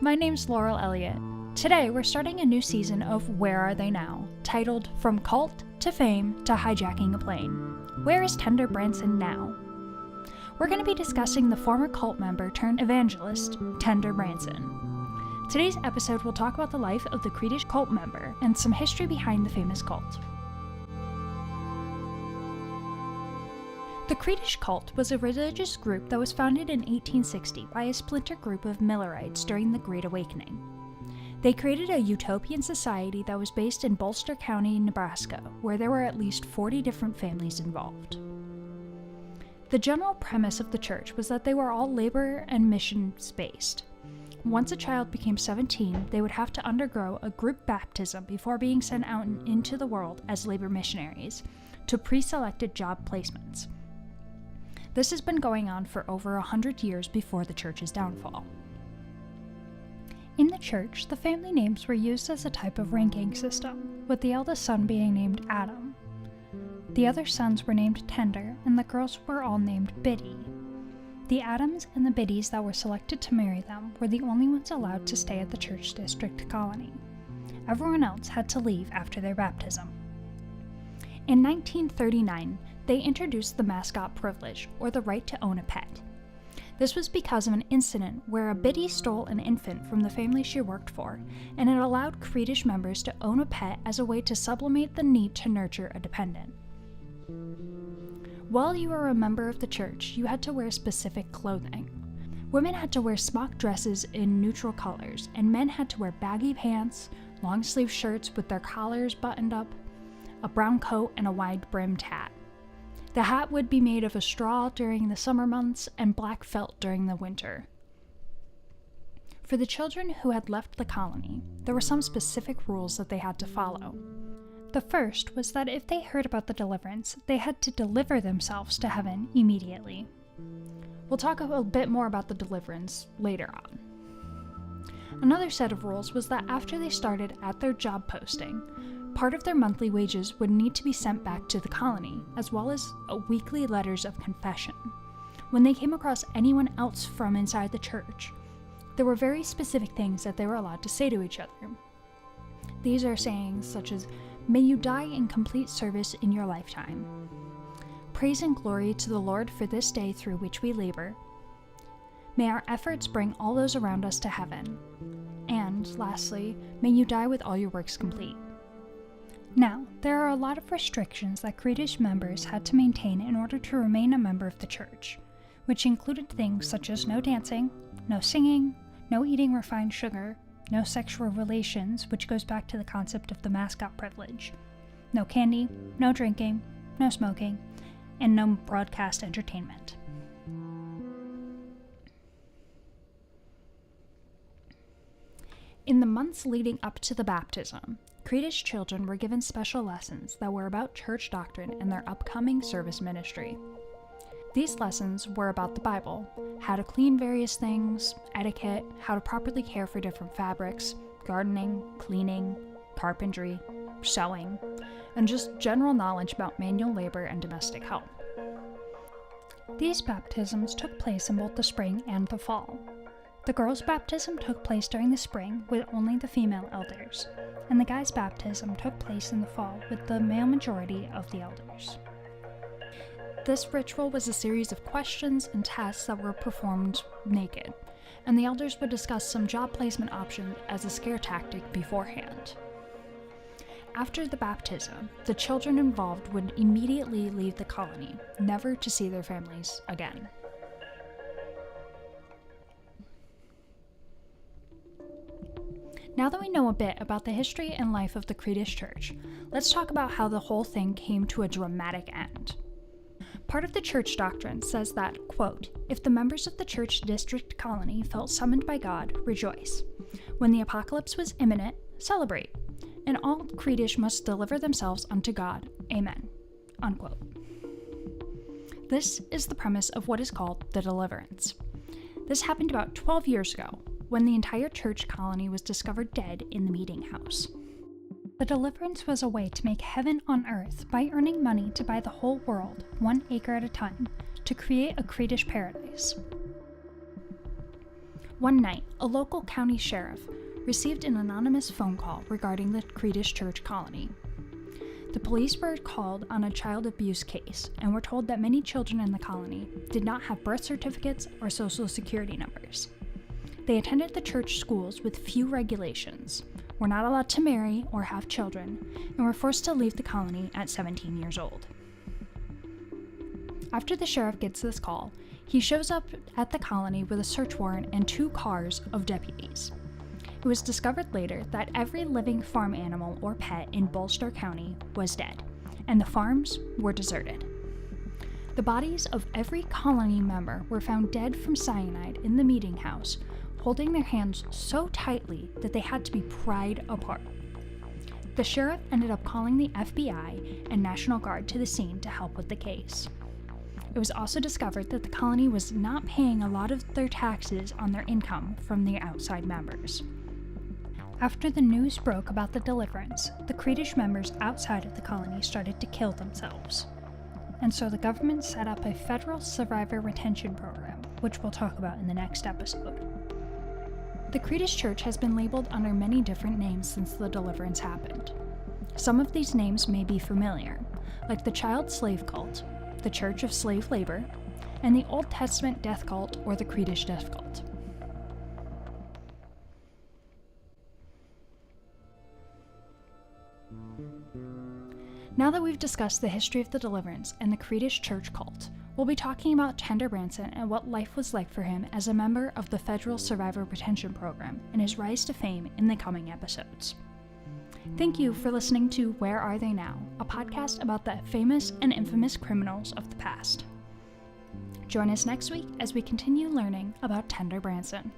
my name's Laurel Elliott. Today we're starting a new season of Where Are They Now, titled From Cult to Fame to Hijacking a Plane. Where is Tender Branson now? We're going to be discussing the former cult member turned evangelist, Tender Branson. Today's episode will talk about the life of the Creedish cult member and some history behind the famous cult. The Creedish cult was a religious group that was founded in 1860 by a splinter group of Millerites during the Great Awakening. They created a utopian society that was based in Bolster County, Nebraska, where there were at least 40 different families involved. The general premise of the church was that they were all labor and missions-based. Once a child became 17, they would have to undergo a group baptism before being sent out into the world as labor missionaries to pre-selected job placements. This has been going on for over 100 years before the church's downfall. In the church, the family names were used as a type of ranking system, with the eldest son being named Adam. The other sons were named Tender, and the girls were all named Biddy. The Adams and the Biddies that were selected to marry them were the only ones allowed to stay at the church district colony. Everyone else had to leave after their baptism. In 1939, they introduced the mascot privilege, or the right to own a pet. This was because of an incident where a Biddy stole an infant from the family she worked for, and it allowed Creedish members to own a pet as a way to sublimate the need to nurture a dependent. While you were a member of the church, you had to wear specific clothing. Women had to wear smock dresses in neutral colors, and men had to wear baggy pants, long-sleeve shirts with their collars buttoned up, a brown coat, and a wide-brimmed hat. The hat would be made of a straw during the summer months and black felt during the winter. For the children who had left the colony, there were some specific rules that they had to follow. The first was that if they heard about the deliverance, they had to deliver themselves to heaven immediately. We'll talk a bit more about the deliverance later on. Another set of rules was that after they started at their job posting, part of their monthly wages would need to be sent back to the colony, as well as weekly letters of confession. When they came across anyone else from inside the church, there were very specific things that they were allowed to say to each other. These are sayings such as, "May you die in complete service in your lifetime. Praise and glory to the Lord for this day through which we labor. May our efforts bring all those around us to heaven. And, lastly, may you die with all your works complete." Now, there are a lot of restrictions that Creedish members had to maintain in order to remain a member of the church, which included things such as no dancing, no singing, no eating refined sugar, no sexual relations, which goes back to the concept of the mascot privilege, no candy, no drinking, no smoking, and no broadcast entertainment. In the months leading up to the baptism, Creedish children were given special lessons that were about church doctrine and their upcoming service ministry. These lessons were about the Bible, how to clean various things, etiquette, how to properly care for different fabrics, gardening, cleaning, carpentry, sewing, and just general knowledge about manual labor and domestic help. These baptisms took place in both the spring and the fall. The girls' baptism took place during the spring with only the female elders, and the guys' baptism took place in the fall with the male majority of the elders. This ritual was a series of questions and tests that were performed naked, and the elders would discuss some job placement options as a scare tactic beforehand. After the baptism, the children involved would immediately leave the colony, never to see their families again. Now that we know a bit about the history and life of the Creedish church, let's talk about how the whole thing came to a dramatic end. Part of the church doctrine says that, quote, "If the members of the church district colony felt summoned by God, rejoice. When the apocalypse was imminent, celebrate. And all Creedish must deliver themselves unto God. Amen." Unquote. This is the premise of what is called the deliverance. This happened about 12 years ago, when the entire church colony was discovered dead in the meeting house. The deliverance was a way to make heaven on earth by earning money to buy the whole world, 1 acre at a time, to create a Creedish paradise. One night, a local county sheriff received an anonymous phone call regarding the Creedish Church colony. The police were called on a child abuse case and were told that many children in the colony did not have birth certificates or social security numbers. They attended the church schools with few regulations, were not allowed to marry or have children, and were forced to leave the colony at 17 years old. After the sheriff gets this call, he shows up at the colony with a search warrant and 2 cars of deputies. It was discovered later that every living farm animal or pet in Bolster County was dead, and the farms were deserted. The bodies of every colony member were found dead from cyanide in the meeting house, holding their hands so tightly that they had to be pried apart. The sheriff ended up calling the FBI and National Guard to the scene to help with the case. It was also discovered that the colony was not paying a lot of their taxes on their income from the outside members. After the news broke about the deliverance, the Creedish members outside of the colony started to kill themselves. And so the government set up a federal survivor retention program, which we'll talk about in the next episode. The Creedish Church has been labeled under many different names since the deliverance happened. Some of these names may be familiar, like the Child Slave Cult, the Church of Slave Labor, and the Old Testament Death Cult or the Creedish Death Cult. Now that we've discussed the history of the deliverance and the Creedish Church cult, we'll be talking about Tender Branson and what life was like for him as a member of the Federal Survivor Retention Program and his rise to fame in the coming episodes. Thank you for listening to Where Are They Now?, a podcast about the famous and infamous criminals of the past. Join us next week as we continue learning about Tender Branson.